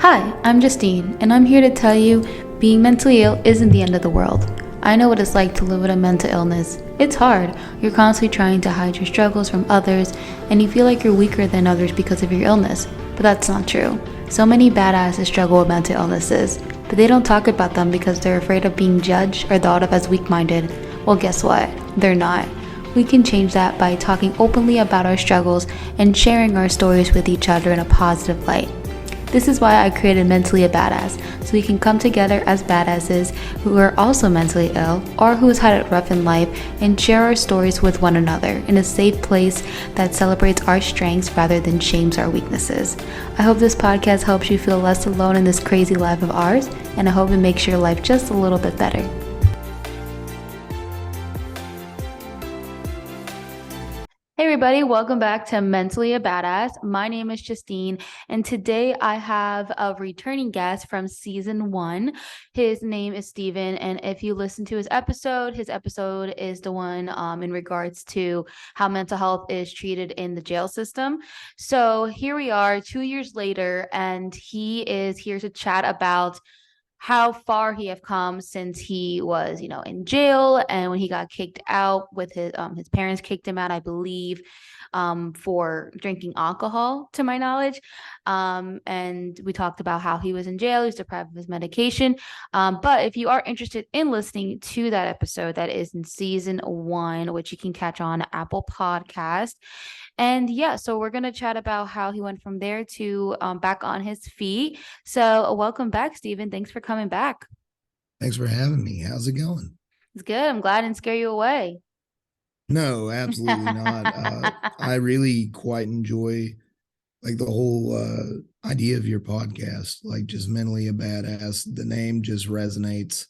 Hi, I'm Justine, and I'm here to tell you being mentally ill isn't the end of the world. I know what it's like to live with a mental illness. It's hard. You're constantly trying to hide your struggles from others, and you feel like you're weaker than others because of your illness. But that's not true. So many badasses struggle with mental illnesses, but they don't talk about them because they're afraid of being judged or thought of as weak minded. Well, guess what? They're not. We can change that by talking openly about our struggles and sharing our stories with each other in a positive light. This is why I created Mentally a Badass, so we can come together as badasses who are also mentally ill or who has had it rough in life and share our stories with one another in a safe place that celebrates our strengths rather than shames our weaknesses. I hope this podcast helps you feel less alone in this crazy life of ours, and I hope it makes your life just a little bit better. Hey everybody, welcome back to Mentally a Badass. My name is Justine, and today I have a returning guest from season 1. His name is Steven, and if you listen to his episode is the one in regards to how mental health is treated in the jail system. So here we are 2 years later, and he is here to chat about how far he have come since he was, in jail, and when he got kicked out with his parents kicked him out, I believe, for drinking alcohol, to my knowledge. And we talked about how he was in jail, he was deprived of his medication. But if you are interested in listening to that episode, that is in season 1, which you can catch on Apple Podcast. And yeah, so we're going to chat about how he went from there to back on his feet. So welcome back, Stephen. Thanks for coming back. Thanks for having me. How's it going? It's good. I'm glad I didn't scare you away. No, absolutely not. I really quite enjoy like the whole idea of your podcast, like just mentally a badass. The name just resonates.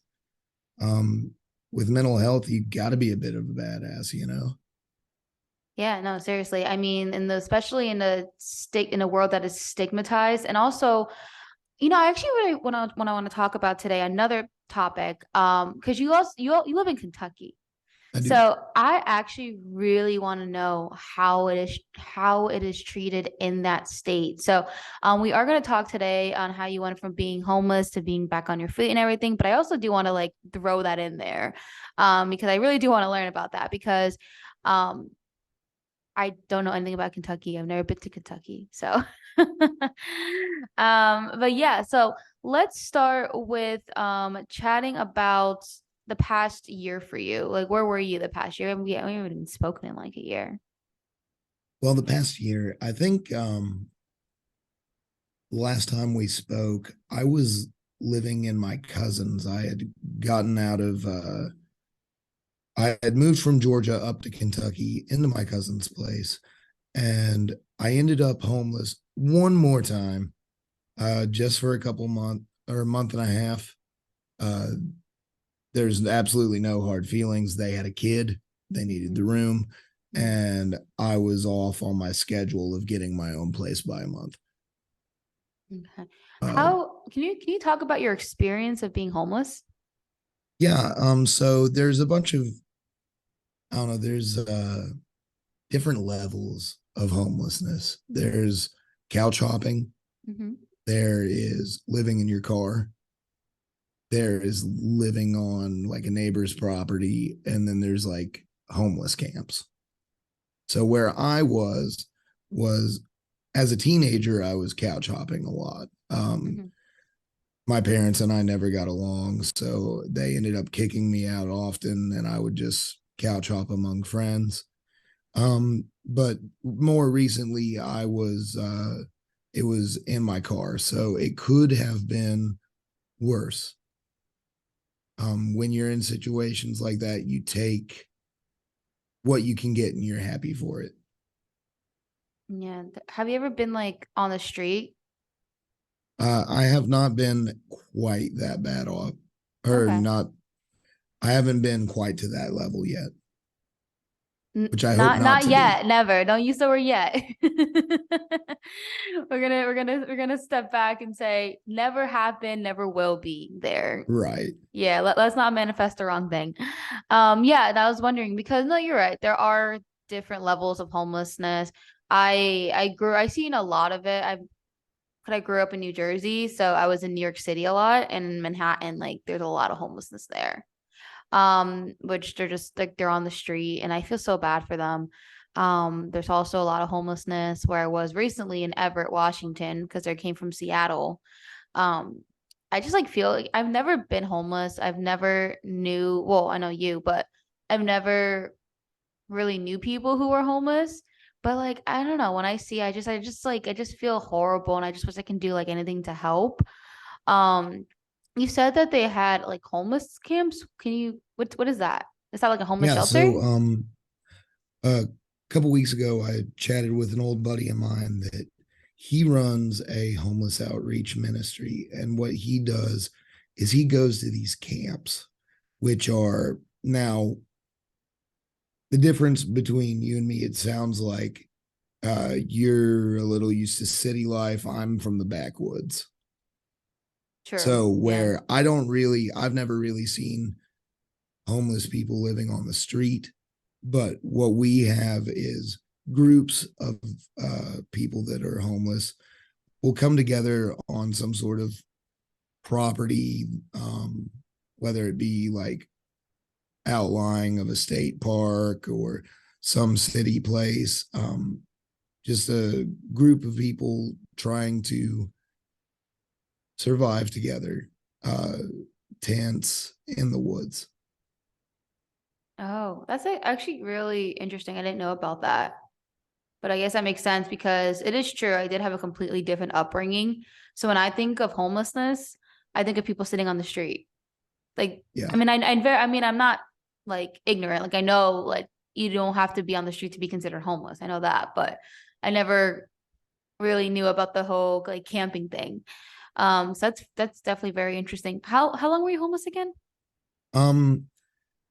Um, with mental health, you got to be a bit of a badass, you know. Yeah, no, seriously. I mean, especially in a world that is stigmatized, and also, I actually really want to talk about today another topic. Because you live in Kentucky. I do. So I actually really want to know how it is treated in that state. So we are going to talk today on how you went from being homeless to being back on your feet and everything. But I also do want to like throw that in there, because I really do want to learn about that because um, I don't know anything about Kentucky. I've never been to Kentucky. So but yeah, so let's start with chatting about the past year for you. Like where were you the past year? We haven't even spoken in like a year. Well, the past year, I think last time we spoke, I was living in my cousin's. I had gotten out of I had moved from Georgia up to Kentucky into my cousin's place, and I ended up homeless one more time, just for a couple months or a month and a half. Uh, there's absolutely no hard feelings. They had a kid, they needed the room, and I was off on my schedule of getting my own place by a month. Okay. Uh, How can you talk about your experience of being homeless? yeah. So there's a bunch of I don't know. There's different levels of homelessness. There's couch hopping. Mm-hmm. There is living in your car. There is living on like a neighbor's property. And then there's like homeless camps. So where I was as a teenager, I was couch hopping a lot. Mm-hmm. My parents and I never got along. So they ended up kicking me out often, and I would just couch hop among friends. But more recently, it was in my car. So it could have been worse. When you're in situations like that, you take what you can get and you're happy for it. Yeah. Have you ever been like on the street? I have not been quite that bad off, or Okay. not. I haven't been quite to that level yet, which I hope not Not to be. yet, never. Don't use the word yet. We're gonna step back and say never have been, never will be there. Right. Yeah, let's not manifest the wrong thing. Yeah, and I was wondering because no, you're right. There are different levels of homelessness. I seen a lot of it. I grew up in New Jersey, so I was in New York City a lot, and in Manhattan, like there's a lot of homelessness there. Which they're just like they're on the street, and I feel so bad for them. There's also a lot of homelessness where I was recently in Everett, Washington, because I came from Seattle. Um, I just like feel like I've never been homeless. I've never knew, well, I know you, but I've never really knew people who were homeless. But like, I don't know, when I see, I just feel horrible, and I just wish I can do like anything to help. Um, you said that they had like homeless camps. What is that? Is that like a homeless Yeah. shelter? A couple weeks ago, I chatted with an old buddy of mine that he runs a homeless outreach ministry. And what he does is he goes to these camps, which are now the difference between you and me. It sounds like you're a little used to city life. I'm from the backwoods. True. So, Yeah. where I've never really seen homeless people living on the street. But what we have is groups of people that are homeless will come together on some sort of property, whether it be like outlying of a state park or some city place. Just a group of people trying to survive together, uh, tents in the woods. Oh, that's actually really interesting. I didn't know about that. But I guess that makes sense because it is true. I did have a completely different upbringing. So when I think of homelessness, I think of people sitting on the street. Like, Yeah. I mean, I'm not like ignorant. Like, I know like you don't have to be on the street to be considered homeless. I know that, but I never really knew about the whole like camping thing. So that's definitely very interesting. How long were you homeless again? Um,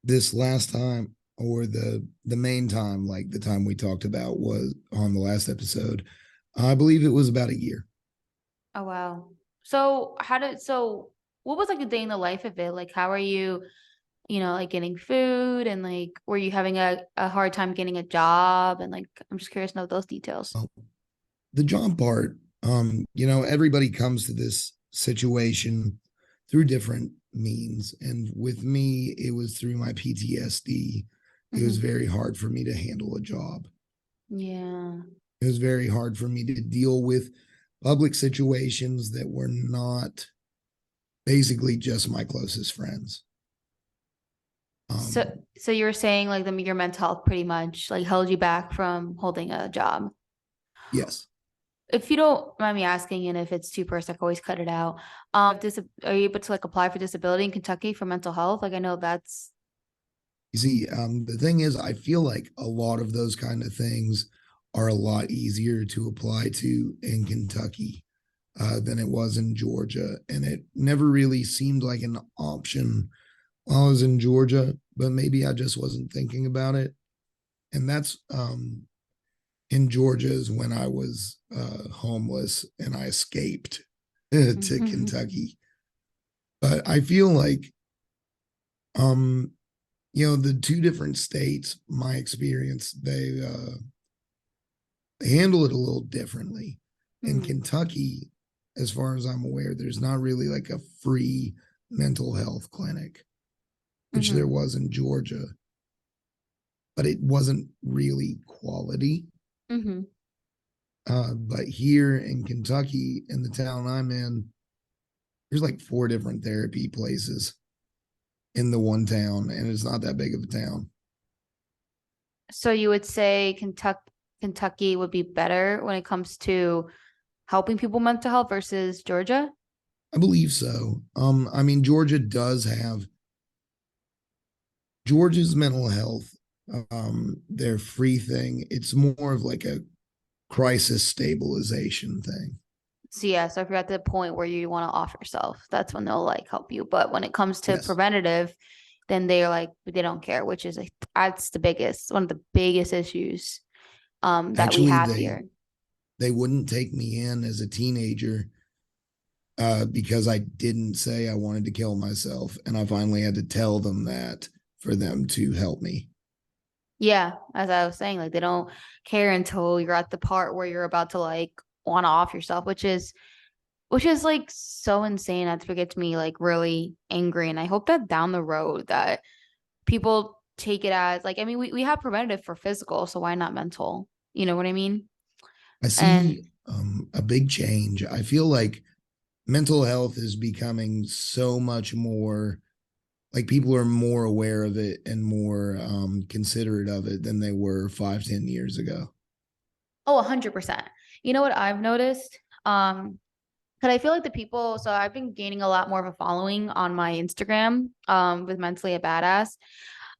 this last time, or the main time, like the time we talked about was on the last episode, I believe it was about a year. Oh wow. So what was like a day in the life of it? Like how are you, like getting food, and like were you having a hard time getting a job, and like I'm just curious to know those details. Well, the job part, everybody comes to this situation through different means. And with me, it was through my PTSD. It was Hmm. very hard for me to handle a job. Yeah. It was very hard for me to deal with public situations that were not basically just my closest friends. So Um, so you were saying like your mental health pretty much like held you back from holding a job. yes. If you don't mind me asking, and if it's too personal, I can always cut it out. Are you able to like apply for disability in Kentucky for mental health? Like I know that's. You see, the thing is, I feel like a lot of those kind of things are a lot easier to apply to in Kentucky than it was in Georgia. And it never really seemed like an option while I was in Georgia, but maybe I just wasn't thinking about it. And that's in Georgia is when I was homeless and I escaped to Kentucky. But I feel like, um, the two different states, my experience, they handle it a little differently. In Mm-hmm. Kentucky, as far as I'm aware, there's not really like a free mental health clinic, which there Mm-hmm. was in Georgia, but it wasn't really quality. Mm-hmm. But here in Kentucky, in the town I'm in, there's like four different therapy places in the one town, and it's not that big of a town. So you would say Kentucky would be better when it comes to helping people mental health versus Georgia? I believe so. I mean, Georgia's mental health, their free thing. It's more of like a crisis stabilization thing. So yeah, so if you're at the point where you want to off yourself, that's when they'll like help you. But when it comes to Yes. preventative, then they're like they don't care, which is like that's the biggest one of the biggest issues that we Actually, have they here. they wouldn't take me in as a teenager because I didn't say I wanted to kill myself, and I finally had to tell them that for them to help me. Yeah, as I was saying, like they don't care until you're at the part where you're about to like want to off yourself, which is which is like so insane. That's what gets me like really angry. And I hope that down the road that people take it as like, I mean, we have preventative for physical, so why not mental? You know what I mean? I And see a big change. I feel like mental health is becoming so much more like people are more aware of it and more considerate of it than they were 5, 10 years ago. oh, 100%. You know what I've noticed? Because I feel like the people, so I've been gaining a lot more of a following on my Instagram, with Mentally a Badass.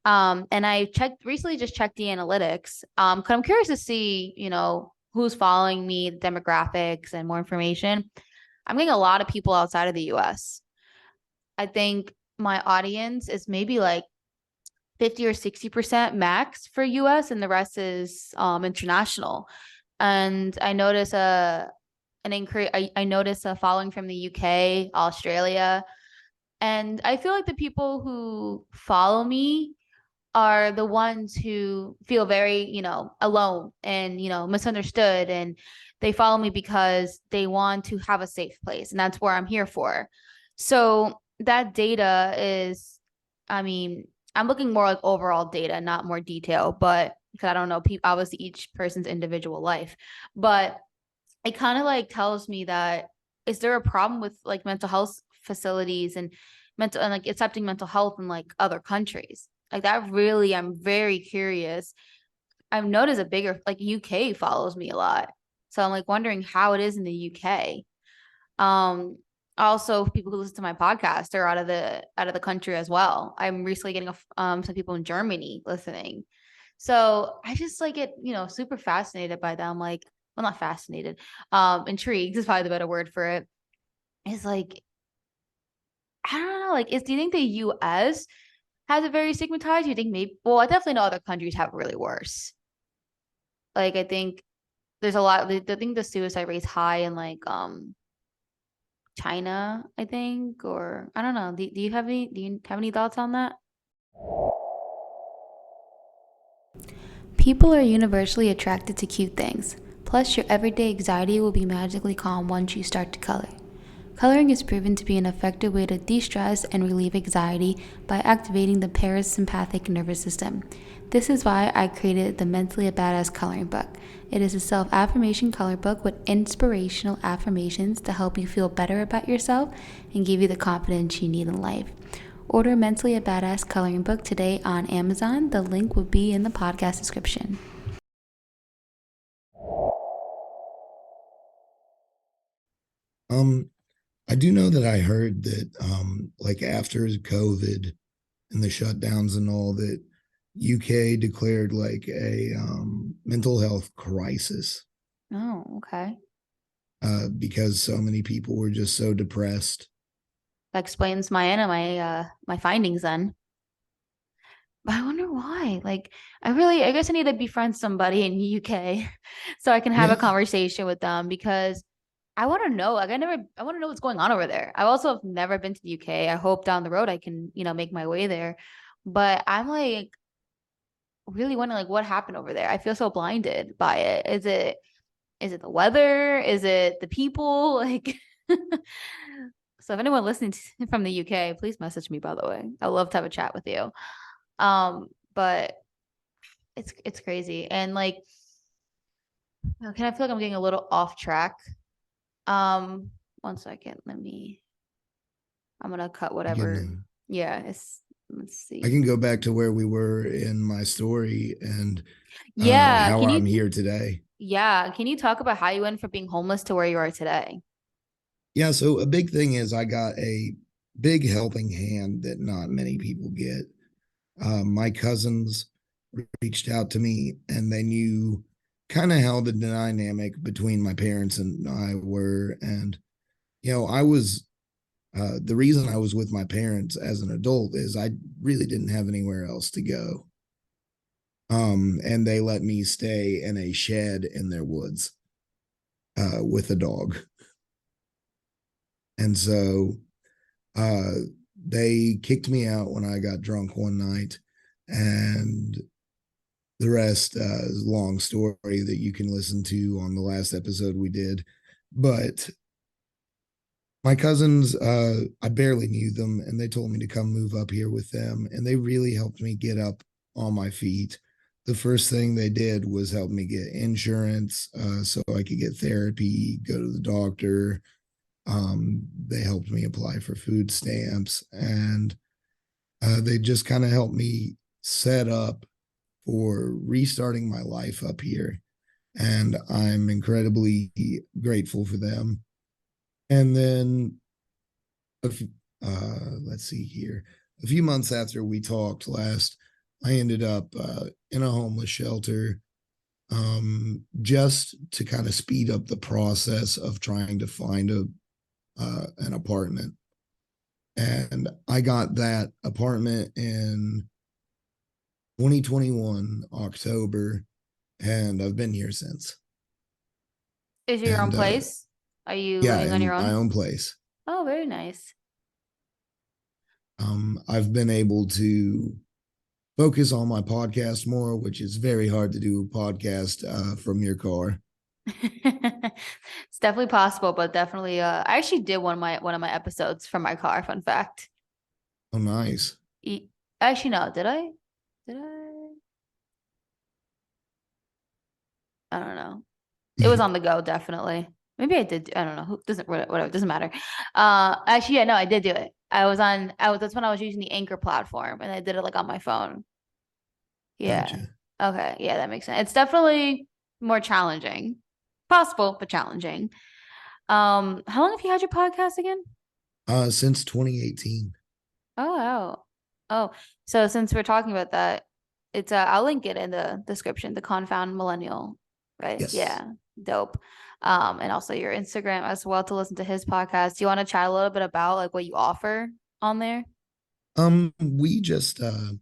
And I checked recently, just checked the analytics. Because I'm curious to see, who's following me, the demographics, and more information. I'm getting a lot of people outside of the US. I think my audience is maybe like 50 or 60% max for US, and the rest is international. And I notice an increase. I notice a following from the UK, Australia, and I feel like the people who follow me are the ones who feel very, alone and, misunderstood. And they follow me because they want to have a safe place. And that's where I'm here for. So that data is, I mean, I'm looking more like overall data, not more detail, but because I don't know, people, obviously each person's individual life. But it kind of like tells me that, is there a problem with like mental health facilities and mental and like accepting mental health in like other countries? Like that really, I'm very curious. I've noticed a bigger like UK follows me a lot. So I'm like wondering how it is in the UK. Um, Also people who listen to my podcast are out of the country as well. I'm recently getting some people in Germany listening. So I just like get, super fascinated by them. Like, well, not fascinated. Intrigued is probably the better word for it. It's like, I don't know, like, do you think the US has it very stigmatized? You think maybe, well, I definitely know other countries have it really worse. Like, I think there's a lot, I think the suicide rate's high in like, China, I think, or I don't know. Do you have any thoughts on that? People are universally attracted to cute things. Plus, your everyday anxiety will be magically calm once you start to color. Coloring is proven to be an effective way to de stress and relieve anxiety by activating the parasympathetic nervous system. This is why I created the Mentally a Badass coloring book. It is a self affirmation color book with inspirational affirmations to help you feel better about yourself and give you the confidence you need in life. Order Mentally a Badass coloring book today on Amazon. The link will be in the podcast description. Um, I do know that I heard that like after COVID and the shutdowns and all that UK declared like a mental health crisis Oh, okay. because so many people were just so depressed. That explains my findings then. But I wonder why. Like, I guess I need to befriend somebody in UK so I can have a Yeah, conversation with them because I want to know. Like, I want to know what's going on over there. I also have never been to the UK. I hope down the road I can, make my way there. But I'm like really wondering like what happened over there. I feel so blinded by it. Is it the weather? Is it the people? Like, so if anyone listening from the UK, please message me, by the way. I'd love to have a chat with you. But it's crazy. And like, okay, I feel like I'm getting a little off track. Um, One second. I'm gonna cut I whatever. can Yeah, let's I see. can go back to where we were in my story and Yeah, how I'm here today. can you talk about how you went from being homeless to where you are today? Yeah, so a big thing is I got a big helping hand that not many people get. My cousins reached out to me and they knew kind of how the dynamic between my parents and I were. And, I was, the reason I was with my parents as an adult is I really didn't have anywhere else to go. And they let me stay in a shed in their woods with a dog. And so uh, they kicked me out when I got drunk one night. And the rest is a long story that you can listen to on the last episode we did. But My cousins, I barely knew them, and they told me to come move up here with them, and they really helped me get up on my feet. The first thing they did was help me get insurance, so I could get therapy, go to the doctor. They helped me apply for food stamps, and they just kind of helped me set up for restarting my life up here. And I'm incredibly grateful for them. And then a few, let's see here. A few months after we talked last, I ended up in a homeless shelter, just to kind of speed up the process of trying to find a an apartment. And I got that apartment in 2021 October, and I've been here since. Is it your own And place? Are you yeah, living on in your my own? own place. Oh, very nice. I've been able to focus on my podcast more, which is very hard to do a podcast from your car. It's definitely possible, but definitely I actually did one of my episodes from my car, fun fact. Oh, nice. E- Actually no, did I? Did I? I don't know. It was on the go, definitely. Maybe I did. I don't know. Who doesn't whatever, it doesn't matter. Actually, yeah, no, I did do it. I was that's when I was using the Anchor platform and I did it like on my phone. Yeah. Gotcha. Okay. Yeah, that makes sense. It's definitely more challenging. Possible, but challenging. How long have you had your podcast again? Since 2018. Oh, wow. Oh, so since we're talking about that, it's I'll link it in the description, the Confound Millennial, right? Yes. Yeah, dope. And also your Instagram as well to listen to his podcast. Do you want to chat a little bit about like what you offer on there? We just we're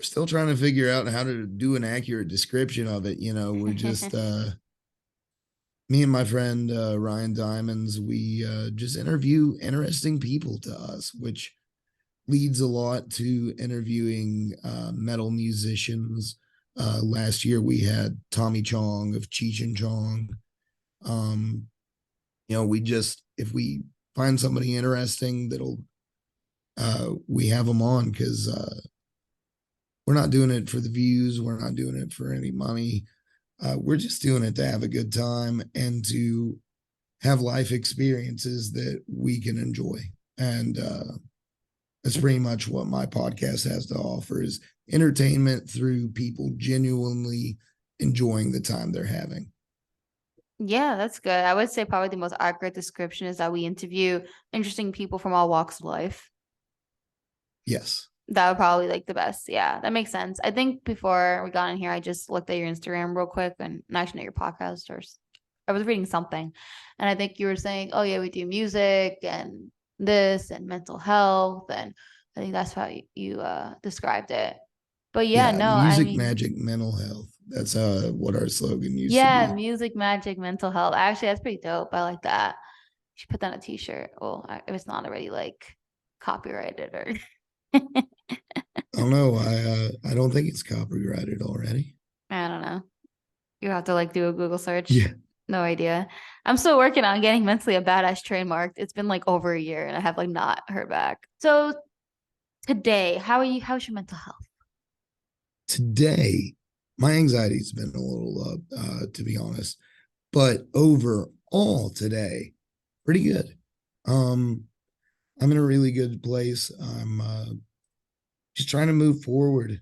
still trying to figure out how to do an accurate description of it. We're just me and my friend Ryan Diamonds, we just interview interesting people to us, which leads a lot to interviewing metal musicians. Last year we had Tommy Chong of Cheech and Chong. Um, we just, if we find somebody interesting, that'll we have them on because we're not doing it for the views, we're not doing it for any money. We're just doing it to have a good time and to have life experiences that we can enjoy. And that's pretty much what my podcast has to offer is entertainment through people genuinely enjoying the time they're having. Yeah, that's good. I would say probably the most accurate description is that we interview interesting people from all walks of life. Yes. That would probably like the best. Yeah, that makes sense. I think before we got in here, I just looked at your Instagram real quick and actually know your podcast or I was reading something. And I think you were saying, oh yeah, we do music and this and mental health. And I think that's how you described it. But yeah, Yeah. no, I Music, mean, magic, mental health. That's what our slogan used to yeah, be. music, magic, mental health. Actually, that's pretty dope. I like that. You should put that on a t-shirt. Well, if it's not already like copyrighted or I don't know. I don't think it's copyrighted already. I don't know. You have to like do a Google search. Yeah. No idea. I'm still working on getting mentally a badass trademarked. It's been like over a year and I have like not heard back. So today, how are you? How's your mental health? Today, my anxiety's been a little up, to be honest. But overall today, pretty good. Um, I'm in a really good place. I'm just trying to move forward,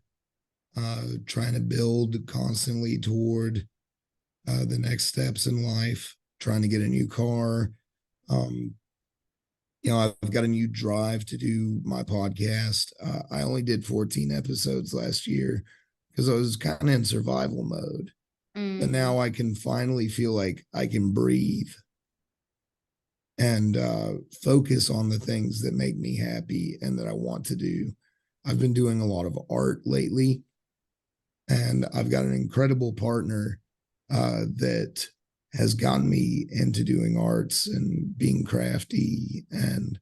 trying to build constantly toward the next steps in life, trying to get a new car. Um, I've got a new drive to do my podcast. I only did 14 episodes last year because I was kind of in survival mode. But Mm, now I can finally feel like I can breathe and focus on the things that make me happy and that I want to do. I've been doing a lot of art lately, and I've got an incredible partner that has gotten me into doing arts and being crafty. And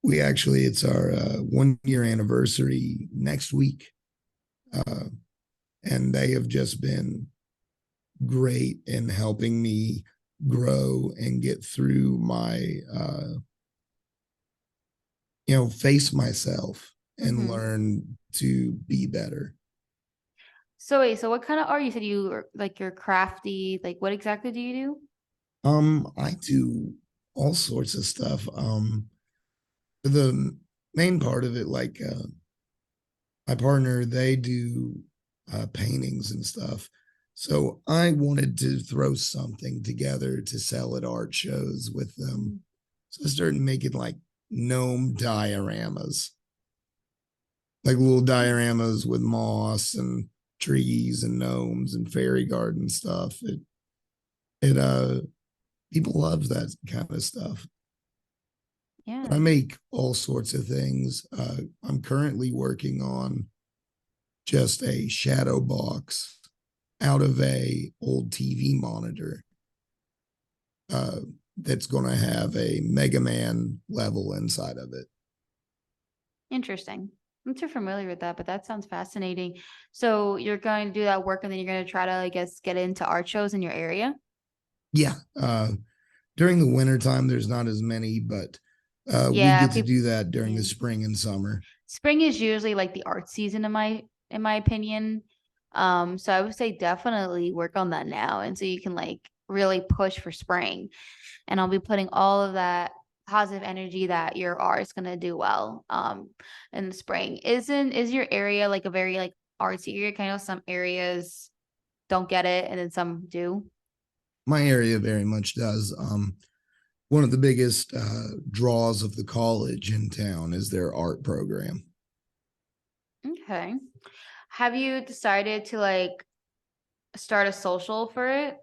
it's our 1 year anniversary next week. Uh, and they have just been great in helping me grow and get through my face myself and Mm-hmm. learn to be better. So wait, so what kind of art you said like you're crafty, like what exactly do you do? I do all sorts of stuff. The main part of it, like my partner, they do paintings and stuff. So I wanted to throw something together to sell at art shows with them. Mm. So I started making like gnome dioramas, like little dioramas with moss and trees and gnomes and fairy garden stuff. It people love that kind of stuff. But I Yeah. make all sorts of things. I'm currently working on just a shadow box out of a old TV monitor uh, that's going to have a Mega Man level inside of it. Interesting. I'm too familiar with that, but that sounds fascinating. So you're going to do that work and then you're going to try to, I guess, get into art shows in your area? Yeah, during the winter time, there's not as many, but we Yeah, get to people, do that during the yeah. spring and summer. Spring is usually like the art season in my opinion. So I would say definitely work on that now and so you can like really push for spring. And I'll be putting all of that positive energy that your art is gonna do well in the spring. Is your area like a very like artsy area? I know some areas don't get it and then some do. My area very much does. One of the biggest draws of the college in town is their art program. Okay. Have you decided to like start a social for it?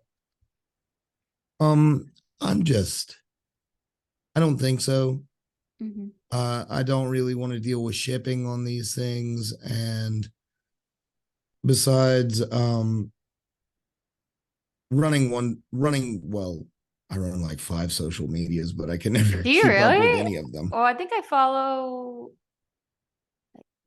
Um, I'm just, I don't think so. Hmm. I don't really want to deal with shipping on these things. And besides, well, I run like five social medias, but I can never Do you keep up with really? any of them. Well, I think I follow,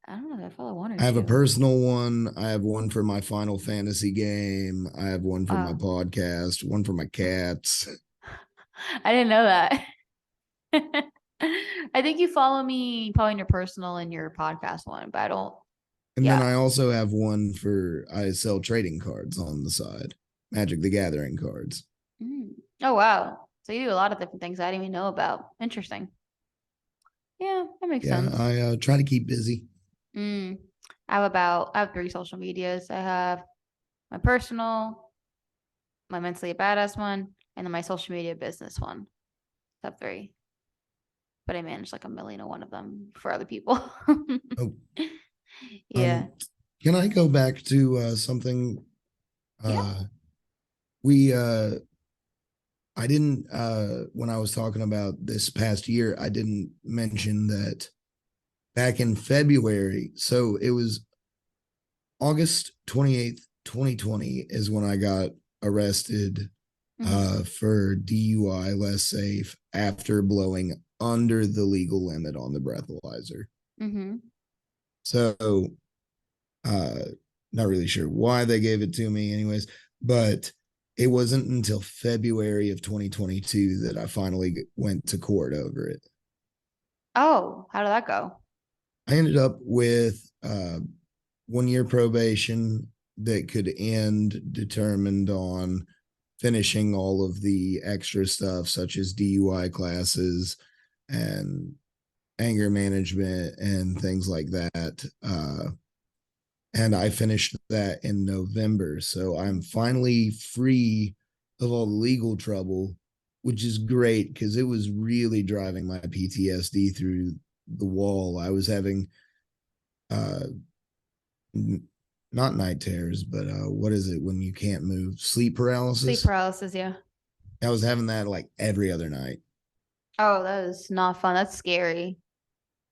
I don't know, I follow one or I have a two. personal one. I have one for my Final Fantasy game. I have one for my Oh, podcast, one for my cats. I didn't know that. I think you follow me probably in your personal and your podcast one, but I don't. And then Yeah. I also have one for I sell trading cards on the side, Magic the Gathering cards. Mm. Oh, wow. So you do a lot of different things I didn't even know about. Interesting. Yeah, that makes Yeah, sense. I try to keep busy. Mm. I have three social medias. I have my personal, my mentally badass one, and then my social media business one. Top three. But I manage like a million of one of them for other people. Oh, Yeah. can I go back to something Yeah. uh, we I didn't when I was talking about this past year, I didn't mention that back in February. So it was August 28th, 2020 is when I got arrested Hmm. for DUI less safe after blowing under the legal limit on the breathalyzer. Hmm. So uh not really sure why they gave it to me anyways, but it wasn't until February of 2022 that I finally went to court over it. Oh, how did that go? I ended up with 1 year probation that could end determined on finishing all of the extra stuff, such as DUI classes and anger management and things like that. And I finished that in November. So I'm finally free of all the legal trouble, which is great because it was really driving my PTSD through the wall. I was having uh, not night terrors, but what is it when you can't move? Sleep Sleep paralysis. paralysis, yeah. I was having that like every other night. Oh, that is not fun. That's scary.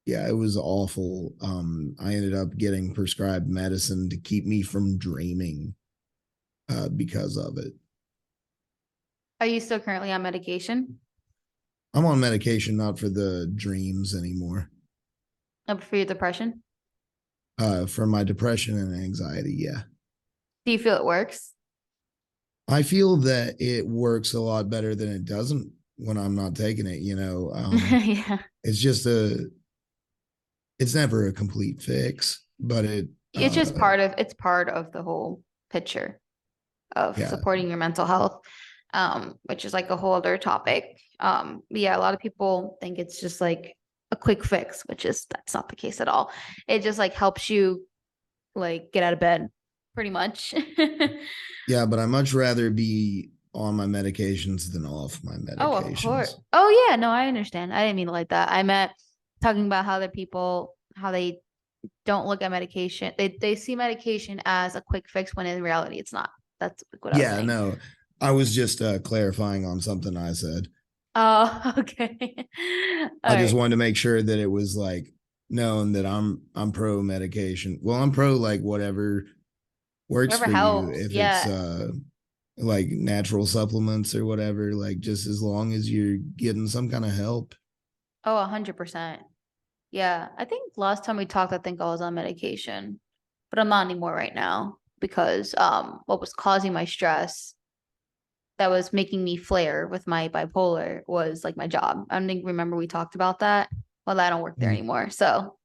Yeah, it was awful. I ended up getting prescribed medicine to keep me from dreaming because of it. Are you still currently on medication? I'm on medication not for the dreams anymore. For your depression? For my depression and anxiety, yeah. Do you feel it works? I feel that it works a lot better than it doesn't when I'm not taking it, you know. Yeah. It's just it's never a complete fix, but It's part of the whole picture of yeah, supporting your mental health, which is like a whole other topic. But yeah, a lot of people think it's just like a quick fix, which is that's not the case at all. It just like helps you like get out of bed pretty much. yeah, but I much rather be on my medications than off my Oh, of course. medications. Oh yeah, no, I understand. I didn't mean it like that. I meant talking about how the people how they don't look at medication. They see medication as a quick fix when in reality it's not. That's what I was Yeah, saying. no, I was just clarifying on something I said. Oh, okay. All I just right. wanted to make sure that it was like known that I'm pro medication. Well, I'm pro like whatever works Whatever for you. helps. If it's Yeah. like natural supplements or whatever, like just as long as you're getting some kind of help. Oh, 100%. Yeah. I think last time we talked, I think I was on medication, but I'm not anymore right now because what was causing my stress that was making me flare with my bipolar was like my job. I don't think remember we talked about that. Well, I don't work there Mm. anymore. So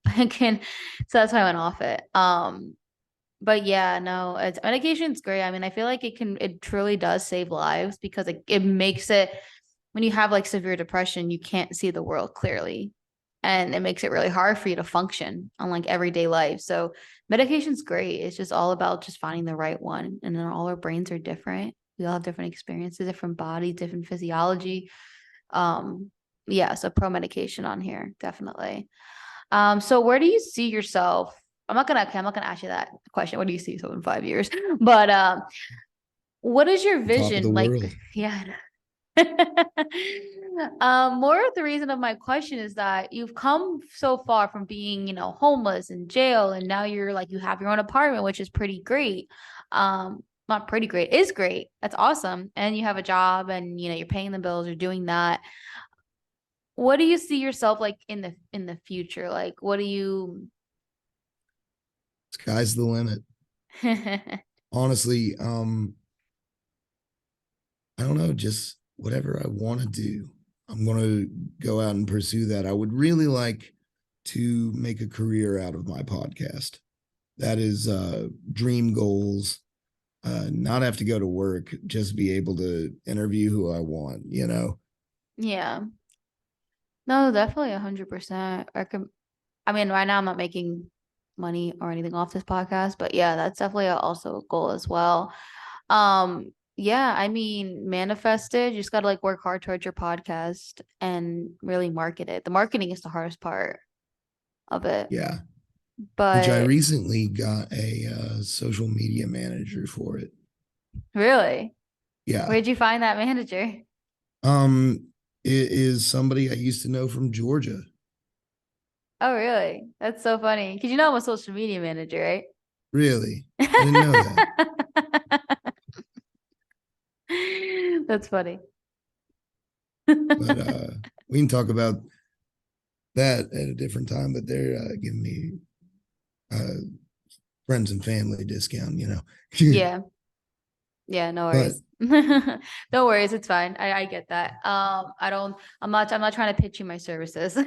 I can so that's why I went off it. But yeah, no, it's medication's great. I mean, I feel like it truly does save lives because it makes it when you have like severe depression, you can't see the world clearly. And it makes it really hard for you to function on like everyday life. So medication's great. It's just all about just finding the right one. And then all our brains are different. We all have different experiences, different bodies, different physiology. Um, yeah, so pro medication on here, definitely. So where do you see yourself? I'm not gonna ask you that question. What do you see yourself in 5 years? But what is your On top of the vision? Like, world. yeah. More of the reason of my question is that you've come so far from being, homeless in jail, and now you're like you have your own apartment, which is pretty great. Not pretty great, is great. That's awesome. And you have a job and you're paying the bills, you're doing that. What do you see yourself like in the future? Like what do you Sky's the limit. Honestly, I don't know, just whatever I want to do. I'm going to go out and pursue that. I would really like to make a career out of my podcast. That is dream goals. Not have to go to work, just be able to interview who I want, you know? Yeah. No, definitely 100%. I mean, right now I'm not making money or anything off this podcast, but yeah, that's definitely also a goal as well. Yeah, I mean, manifest it. You just gotta like work hard towards your podcast and really market it. The marketing is the hardest part of it. Yeah. Which I But recently got a social media manager for it. really, Yeah. where'd you find that manager? It is somebody I used to know from Georgia. Oh, really? That's so funny. Because I'm a social media manager, right? Really? I didn't know that. That's funny. But we can talk about that at a different time. But they're giving me uh, friends and family discount, you know. Yeah. Yeah, no But worries. No worries, it's fine. I get that. I'm not trying to pitch you my services. I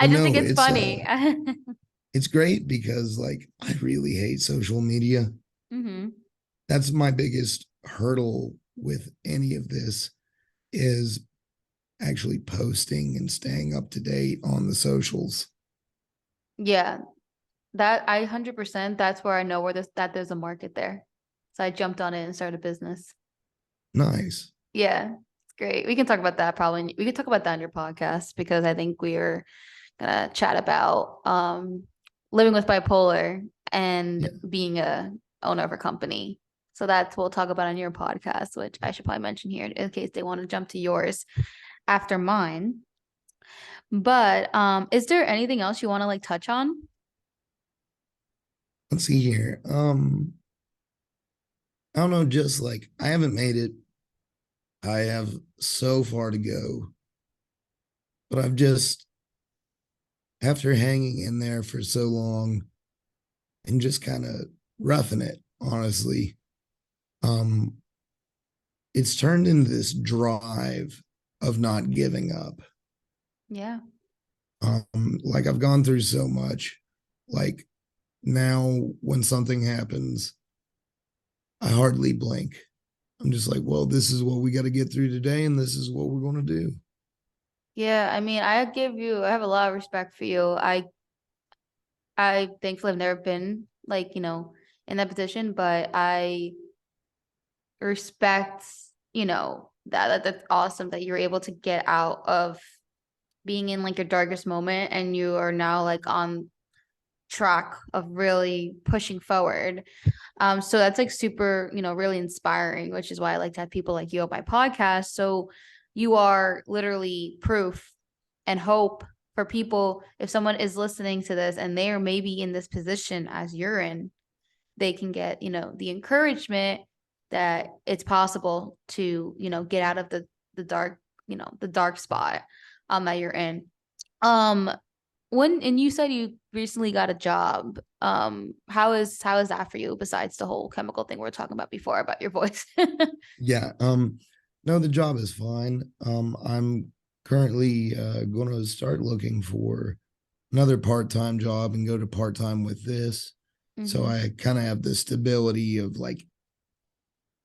well, just think no, it's funny. it's great because like I really hate social media. hmm That's my biggest hurdle with any of this is actually posting and staying up to date on the socials. Yeah, that I 100% that's where I know that there's a market there. So I jumped on it and started a business. Nice. Yeah, it's great. We can talk about that probably. We can talk about that on your podcast because I think we are gonna chat about living with bipolar and Yeah. being a owner of a company. So that's what we'll talk about on your podcast, which I should probably mention here in case they want to jump to yours after mine. But is there anything else you want to like touch on? Let's see here. I don't know, just like I haven't made it. I have so far to go, but I've just after hanging in there for so long and just kind of roughing it, honestly. um, it's turned into this drive of not giving up. Yeah. Like I've gone through so much. Like now, when something happens, I hardly blink. I'm just like, well, this is what we got to get through today, and this is what we're going to do. Yeah, I mean, I have a lot of respect for you. I thankfully have never been like, in that position, but I respect, that's awesome that you're able to get out of being in like your darkest moment and you are now like on track of really pushing forward. So that's like super, really inspiring, which is why I like to have people like you on my podcast. So you are literally proof and hope for people. If someone is listening to this and they are maybe in this position as you're in, they can get, the encouragement that it's possible to, get out of the dark, the dark spot that you're in. Um and you said you recently got a job. How is that for you besides the whole chemical thing we were talking about before about your voice? Yeah. No, the job is fine. I'm currently going to start looking for another part-time job and go to part-time with this. So Mm-hmm. I kind of have the stability of like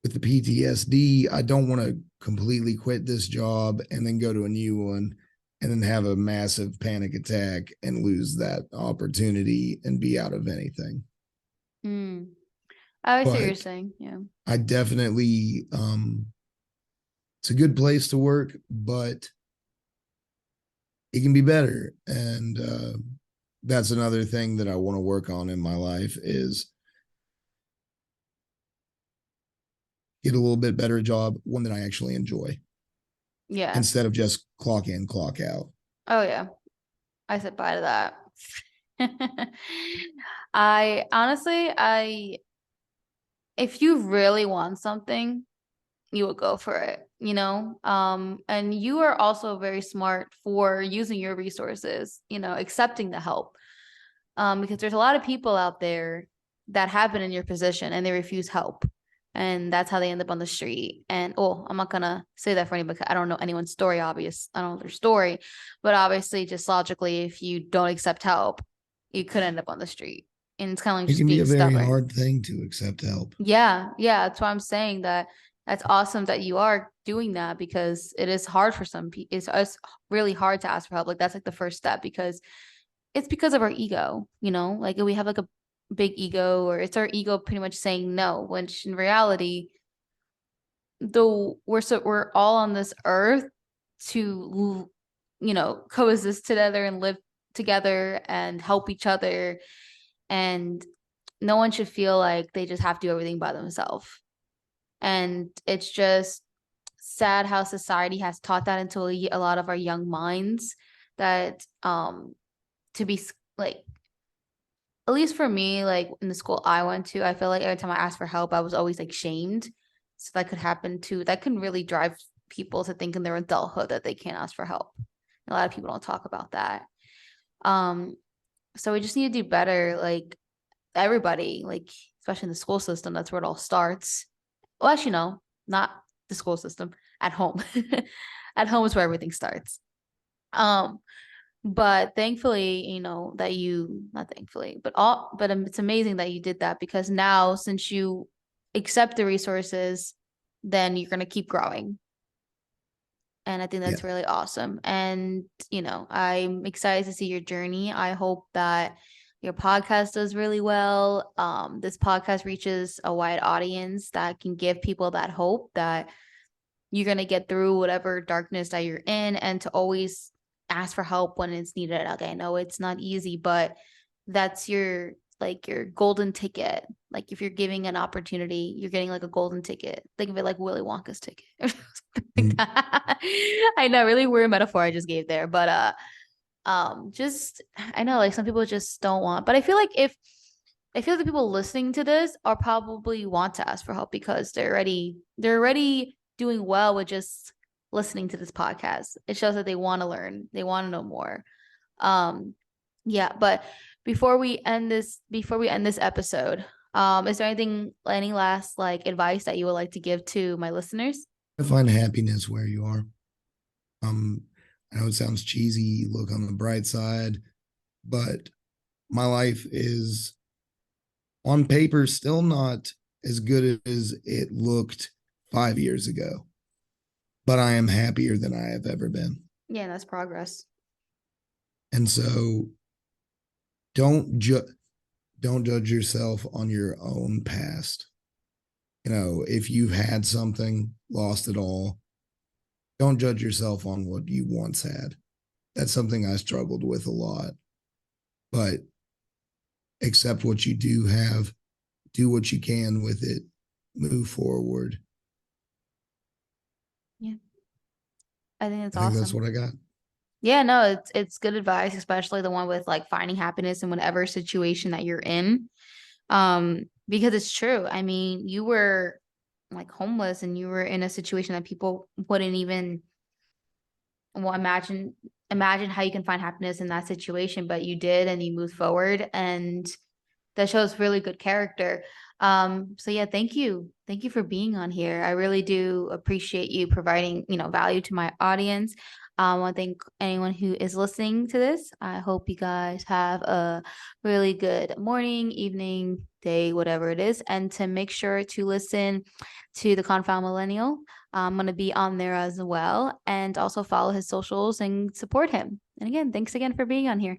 with the PTSD, I don't want to completely quit this job and then go to a new one and then have a massive panic attack and lose that opportunity and be out of anything. Mm. I see what you're But saying. Yeah. I definitely it's a good place to work, but it can be better. And that's another thing that I want to work on in my life is get a little bit better job, one that I actually enjoy Yeah. instead of just clock in, clock out. Oh yeah. I said bye to that. I honestly, I if you really want something, you would go for it, and you are also very smart for using your resources, accepting the help. Because there's a lot of people out there that have been in your position and they refuse help. And that's how they end up on the street. And oh, I'm not gonna say that for anybody because I don't know anyone's story, I don't know their story, but obviously just logically, if you don't accept help, you could end up on the street. And it's kind of like It just can be being a very stubborn. hard thing to accept help. Yeah, yeah. That's why I'm saying that that's awesome that you are doing that because it is hard for some people. It's really hard to ask for help. Like that's like the first step because it's because of our ego, like we have like a big ego or it's our ego pretty much saying no, which in reality, though we're all on this earth to coexist together and live together and help each other and no one should feel like they just have to do everything by themselves. And it's just sad how society has taught that into a lot of our young minds that to be like at least for me, like in the school I went to, I feel like every time I asked for help, I was always like shamed. So that can really drive people to think in their adulthood that they can't ask for help. A lot of people don't talk about that. Um, so we just need to do better, like everybody, like especially in the school system, that's where it all starts. Well, actually, no, not the school system, at home. At home is where everything starts. Um, but thankfully, that you not thankfully, but it's amazing that you did that because now since you accept the resources, then you're gonna keep growing. And I think Yeah. that's really awesome. And, I'm excited to see your journey. I hope that your podcast does really well. This podcast reaches a wide audience that can give people that hope that you're going to get through whatever darkness that you're in and to always ask for help when it's needed. Okay, I know it's not easy, but that's your golden ticket. Like if you're giving an opportunity, you're getting like a golden ticket. Think of it like Willy Wonka's ticket. Like Mm. that. I know, really weird metaphor I just gave there, but just I know like some people just don't want, but I feel like the people listening to this are probably want to ask for help because they're already doing well with just listening to this podcast. It shows that they want to learn, they want to know more. Um, yeah, but before we end this episode, Is there any last like advice that you would like to give to my listeners? I find happiness where you are. Um, I know it sounds cheesy, look on the bright side, but my life is on paper still not as good as it looked 5 years ago, but I am happier than I have ever been. Yeah, that's progress. And so don't ju- don't judge yourself on your own past. If you've had something, lost it all, don't judge yourself on what you once had. That's something I struggled with a lot. But accept what you do have, do what you can with it, move forward. Yeah, I think it's I think that's awesome. what I got. Yeah, no, it's good advice, especially the one with like finding happiness in whatever situation that you're in. Because it's true. I mean, you were like homeless and you were in a situation that people wouldn't even well imagine how you can find happiness in that situation, but you did and you moved forward and that shows really good character. So yeah, thank you. Thank you for being on here. I really do appreciate you providing, value to my audience. I want to thank anyone who is listening to this. I hope you guys have a really good morning, evening, day, whatever it is. And to make sure to listen to the Confound Millennial. I'm going to be on there as well and also follow his socials and support him. And again, thanks again for being on here.